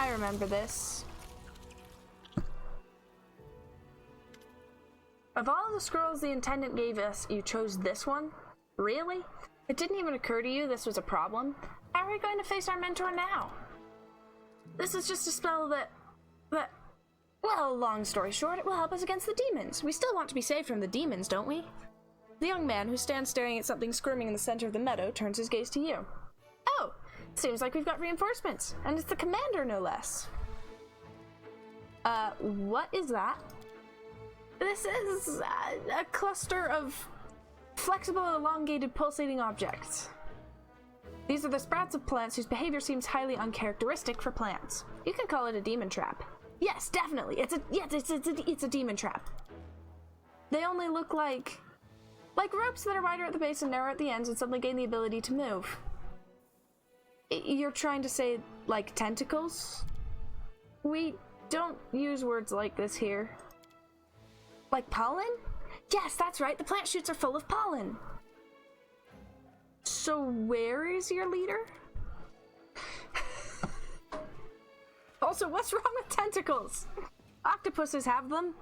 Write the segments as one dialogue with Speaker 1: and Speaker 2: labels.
Speaker 1: I remember this. Of all the scrolls the Intendant gave us, you chose this one? Really? It didn't even occur to you this was a problem? How are we going to face our mentor now? This is just a spell that... Well, long story short, it will help us against the demons. We still want to be saved from the demons, don't we? The young man, who stands staring at something squirming in the center of the meadow, turns his gaze to you. Oh, seems like we've got reinforcements, and it's the commander, no less. What is that? This is a cluster of flexible, elongated, pulsating objects. These are the sprouts of plants whose behavior seems highly uncharacteristic for plants. You can call it a demon trap. Yes, definitely. It's a demon trap. They only look like ropes that are wider at the base and narrow at the ends and suddenly gain the ability to move. You're trying to say, like, tentacles? We don't use words like this here. Like pollen? Yes, that's right. The plant shoots are full of pollen. So where is your leader? Also, what's wrong with tentacles? Octopuses have them.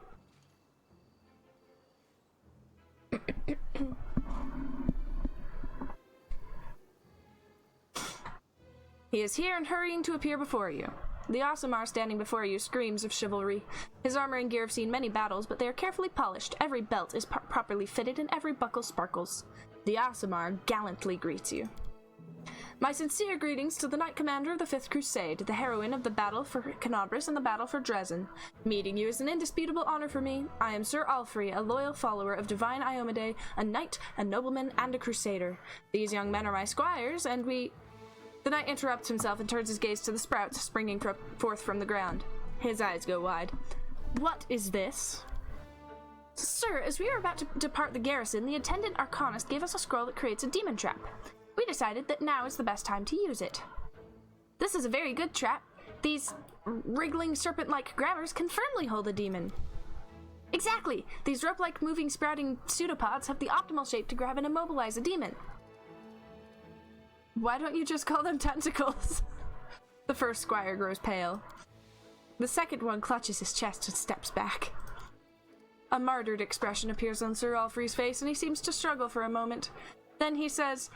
Speaker 1: He is here and hurrying to appear before you. The Aasimar standing before you screams of chivalry. His armor and gear have seen many battles, but they are carefully polished. Every belt is properly fitted and every buckle sparkles. The Aasimar gallantly greets you. My sincere greetings to the Knight Commander of the 5th Crusade, the heroine of the battle for Canobris and the battle for Dresden. Meeting you is an indisputable honor for me. I am Sir Alfrey, a loyal follower of Divine Iomade, a knight, a nobleman, and a crusader. These young men are my squires, and we... The knight interrupts himself and turns his gaze to the sprouts springing forth from the ground. His eyes go wide. What is this? Sir, as we are about to depart the garrison, the attendant arcanist gave us a scroll that creates a demon trap. We decided that now is the best time to use it. This is a very good trap. These wriggling serpent-like grabbers can firmly hold a demon. Exactly! These rope-like moving sprouting pseudopods have the optimal shape to grab and immobilize a demon. Why don't you just call them tentacles? The first squire grows pale. The second one clutches his chest and steps back. A martyred expression appears on Sir Alfrey's face, and he seems to struggle for a moment. Then he says,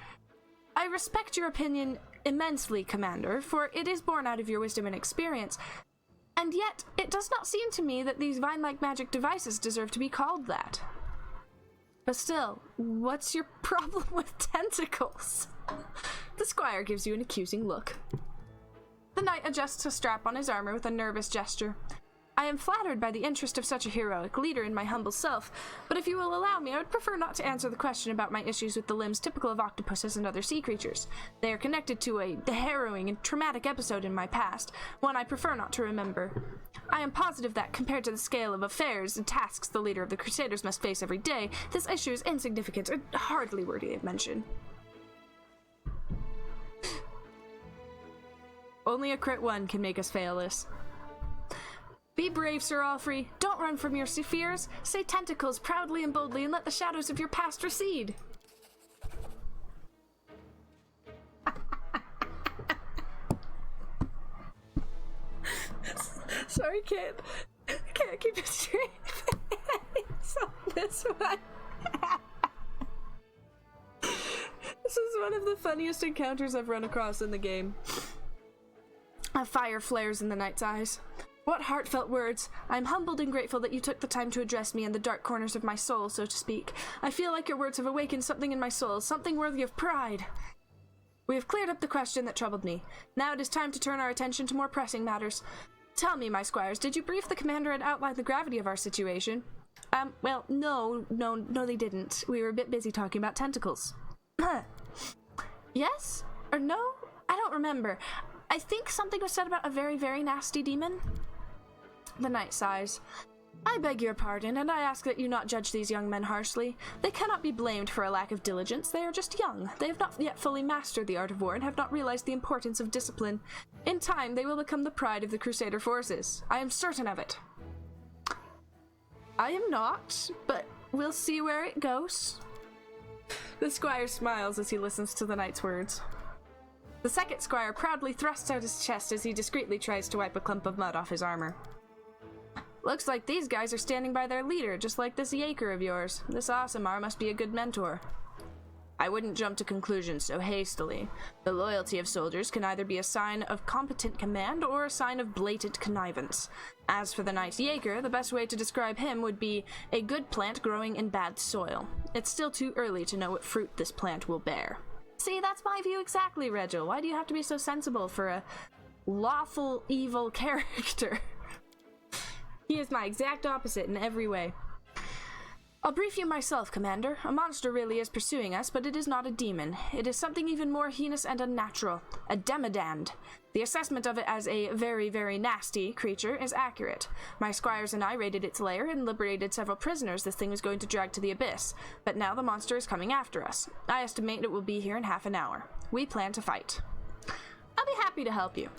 Speaker 1: I respect your opinion immensely, Commander, for it is born out of your wisdom and experience, and yet it does not seem to me that these vine-like magic devices deserve to be called that. But still, what's your problem with tentacles? The squire gives you an accusing look. The knight adjusts a strap on his armor with a nervous gesture. I am flattered by the interest of such a heroic leader in my humble self, but if you will allow me, I would prefer not to answer the question about my issues with the limbs typical of octopuses and other sea creatures. They are connected to a harrowing and traumatic episode in my past, one I prefer not to remember. I am positive that, compared to the scale of affairs and tasks the leader of the Crusaders must face every day, this issue is insignificant and hardly worthy of mention. Only a crit 1 can make us fail this. Be brave, Sir Alfrey. Don't run from your fears. Say tentacles proudly and boldly and let the shadows of your past recede. Sorry, can't keep a straight face on this one. This is one of the funniest encounters I've run across in the game. A fire flares in the knight's eyes. What heartfelt words! I am humbled and grateful that you took the time to address me in the dark corners of my soul, so to speak. I feel like your words have awakened something in my soul, something worthy of pride. We have cleared up the question that troubled me. Now it is time to turn our attention to more pressing matters. Tell me, my squires, did you brief the commander and outline the gravity of our situation? Well, no, they didn't. We were a bit busy talking about tentacles. Yes? Or no? I don't remember. I think something was said about a very, very nasty demon. The knight sighs. I beg your pardon, and I ask that you not judge these young men harshly. They cannot be blamed for a lack of diligence. They are just young. They have not yet fully mastered the art of war and have not realized the importance of discipline. In time, they will become the pride of the Crusader forces. I am certain of it. I am not, but we'll see where it goes. The squire smiles as he listens to the knight's words. The second squire proudly thrusts out his chest as he discreetly tries to wipe a clump of mud off his armor. Looks like these guys are standing by their leader, just like this Yaker of yours. This Aasimar must be a good mentor. I wouldn't jump to conclusions so hastily. The loyalty of soldiers can either be a sign of competent command or a sign of blatant connivance. As for the Knight Yaker, the best way to describe him would be a good plant growing in bad soil. It's still too early to know what fruit this plant will bear. See, that's my view exactly, Regil. Why do you have to be so sensible for a lawful evil character? He is my exact opposite in every way. I'll brief you myself, Commander. A monster really is pursuing us, but it is not a demon. It is something even more heinous and unnatural. A demodand. The assessment of it as a very, very nasty creature is accurate. My squires and I raided its lair and liberated several prisoners this thing was going to drag to the abyss, but now the monster is coming after us. I estimate it will be here in half an hour. We plan to fight. I'll be happy to help you.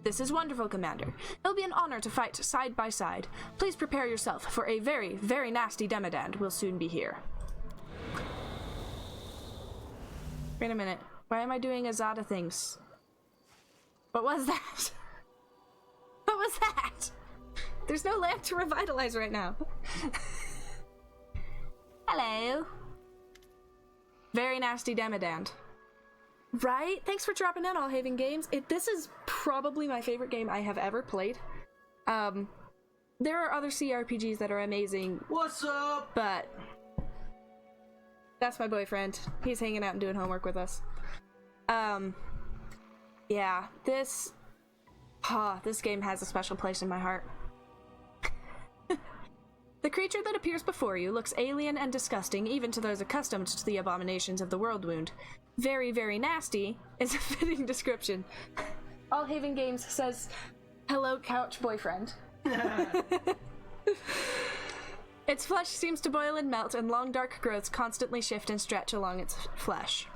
Speaker 1: This is wonderful, Commander. It'll be an honor to fight side by side. Please prepare yourself, for a very, very nasty demodand will soon be here. Wait a minute. Why am I doing Azada things? What was that? What was that? There's no lamp to revitalize right now. Hello. Very nasty demodand. Right? Thanks for dropping in, All Haven Games. This is probably my favorite game I have ever played. There are other CRPGs that are amazing.
Speaker 2: What's up?
Speaker 1: But that's my boyfriend. He's hanging out and doing homework with us. Yeah, this game has a special place in my heart. The creature that appears before you looks alien and disgusting even to those accustomed to the abominations of the world wound. Very, very nasty is a fitting description. All Haven Games says, hello, couch boyfriend. Its flesh seems to boil and melt, and long dark growths constantly shift and stretch along its flesh.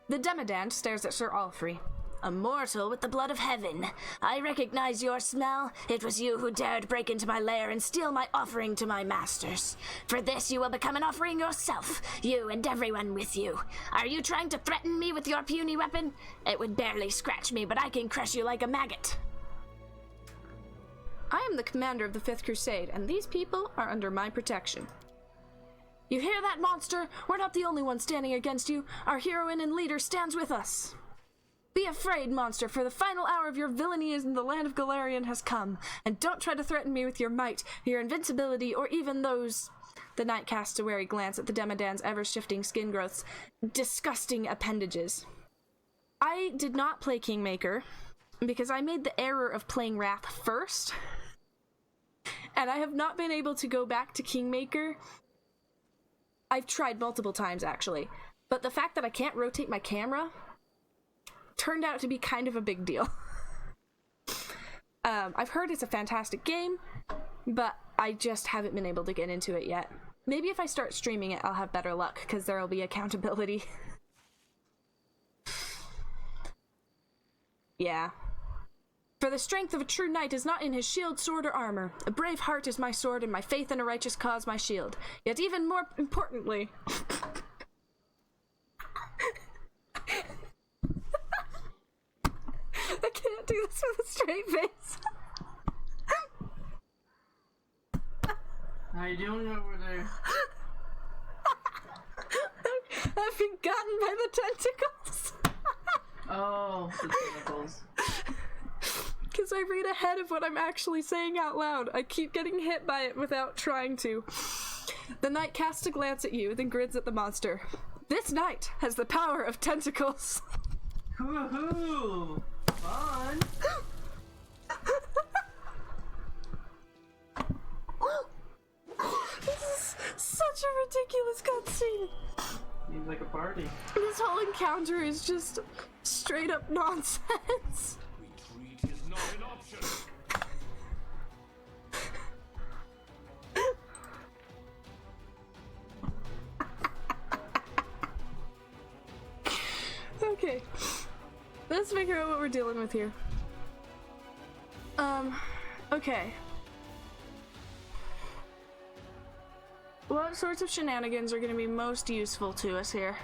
Speaker 1: The demodand stares at Sir Alfrey. A mortal with the blood of heaven. I recognize your smell. It was you who dared break into my lair and steal my offering to my masters. For this you will become an offering yourself, you and everyone with you. Are you trying to threaten me with your puny weapon? It would barely scratch me, but I can crush you like a maggot. I am the commander of the Fifth Crusade, and these people are under my protection. You hear that, monster? We're not the only ones standing against you. Our heroine and leader stands with us. Be afraid, monster, for the final hour of your villainy in the land of Galarian has come, and don't try to threaten me with your might, your invincibility, or even those... The knight casts a wary glance at the demodand's ever-shifting skin growths. Disgusting appendages. I did not play Kingmaker, because I made the error of playing Wrath first, and I have not been able to go back to Kingmaker. I've tried multiple times, actually, but the fact that I can't rotate my camera turned out to be kind of a big deal. I've heard it's a fantastic game, but I just haven't been able to get into it yet. Maybe if I start streaming it, I'll have better luck, because there'll be accountability. Yeah. For the strength of a true knight is not in his shield, sword, or armor. A brave heart is my sword, and my faith in a righteous cause my shield. Yet even more importantly... I can't do this with a straight face.
Speaker 2: How you doing over there?
Speaker 1: I've been gotten by the tentacles.
Speaker 2: Oh, the tentacles.
Speaker 1: Because I read ahead of what I'm actually saying out loud. I keep getting hit by it without trying to. The knight casts a glance at you, then grins at the monster. This knight has the power of tentacles.
Speaker 2: Woohoo! Fun!
Speaker 1: This is such a ridiculous cutscene.
Speaker 2: Seems like a party.
Speaker 1: This whole encounter is just straight up nonsense.
Speaker 3: Retreat is not an option.
Speaker 1: Okay. Let's figure out what we're dealing with here. Okay. What sorts of shenanigans are going to be most useful to us here?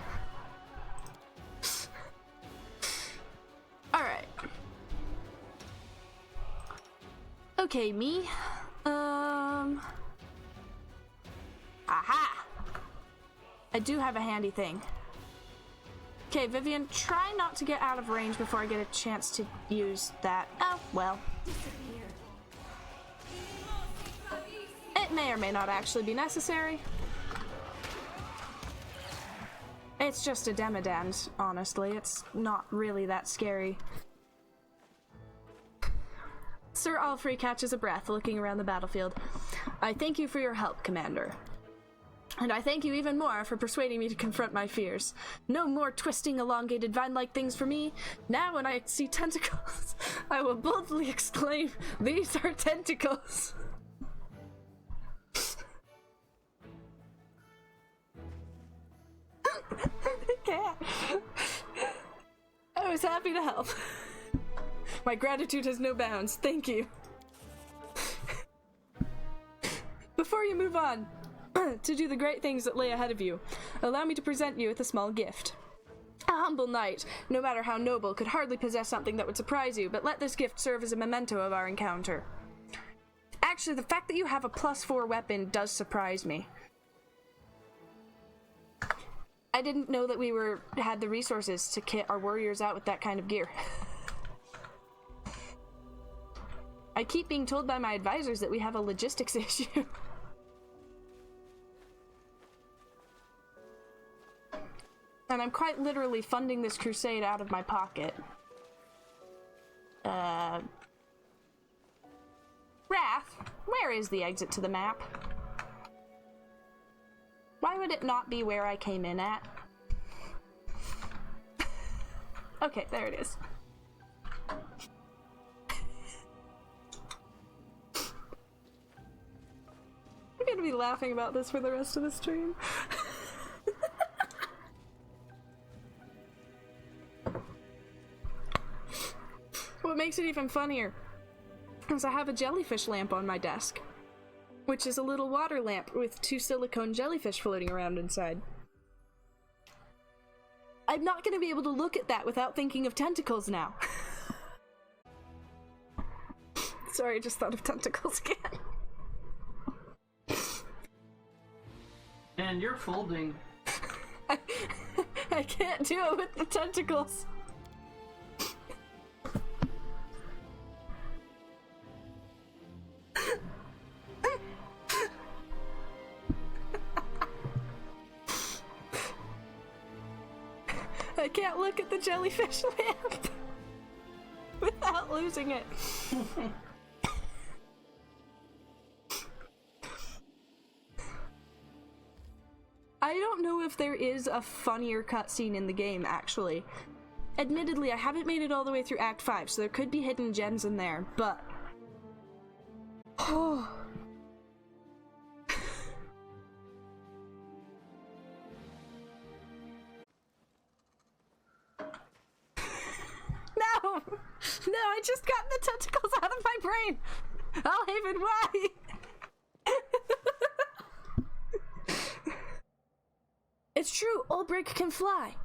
Speaker 1: Okay, me. Aha! I do have a handy thing. Okay, Vivian, try not to get out of range before I get a chance to use that. Oh, well. It may or may not actually be necessary. It's just a Demodand, honestly. It's not really that scary. Sir Alfrey catches a breath, looking around the battlefield. I thank you for your help, Commander. And I thank you even more for persuading me to confront my fears. No more twisting, elongated, vine-like things for me. Now when I see tentacles, I will boldly exclaim, these are tentacles! Yeah. I was happy to help. My gratitude has no bounds. Thank you. Before you move on to do the great things that lay ahead of you, allow me to present you with a small gift. A humble knight, no matter how noble, could hardly possess something that would surprise you, but let this gift serve as a memento of our encounter. Actually, the fact that you have a +4 weapon does surprise me. I didn't know that we had the resources to kit our warriors out with that kind of gear. I keep being told by my advisors that we have a logistics issue. And I'm quite literally funding this crusade out of my pocket. Wrath? Where is the exit to the map? Why would it not be where I came in at? Okay, there it is. I'm gonna be laughing about this for the rest of the stream. What makes it even funnier is I have a jellyfish lamp on my desk, which is a little water lamp with 2 silicone jellyfish floating around inside. I'm not gonna be able to look at that without thinking of tentacles now. Sorry, I just thought of tentacles again.
Speaker 2: And you're folding.
Speaker 1: I can't do it with the tentacles. I can't look at the jellyfish lamp without losing it. I don't know if there is a funnier cutscene in the game, actually. Admittedly, I haven't made it all the way through Act 5, so there could be hidden gems in there, but... Oh... No! No, I just got the tentacles out of my brain! Alhaven, why? It's true, Ulbrich can fly.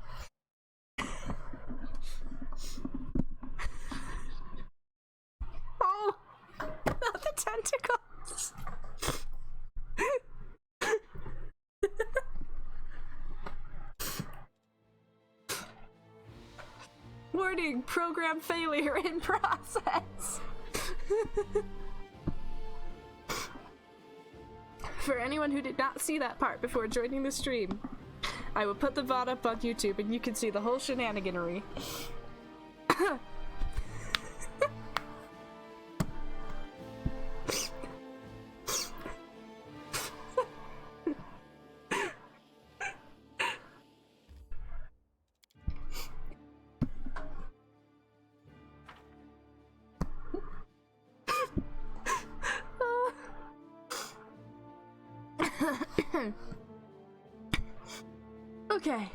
Speaker 1: Oh, not the tentacles. Warning, program failure in process. For anyone who did not see that part before joining the stream, I will put the VOD up on YouTube and you can see the whole shenaniganery. Okay.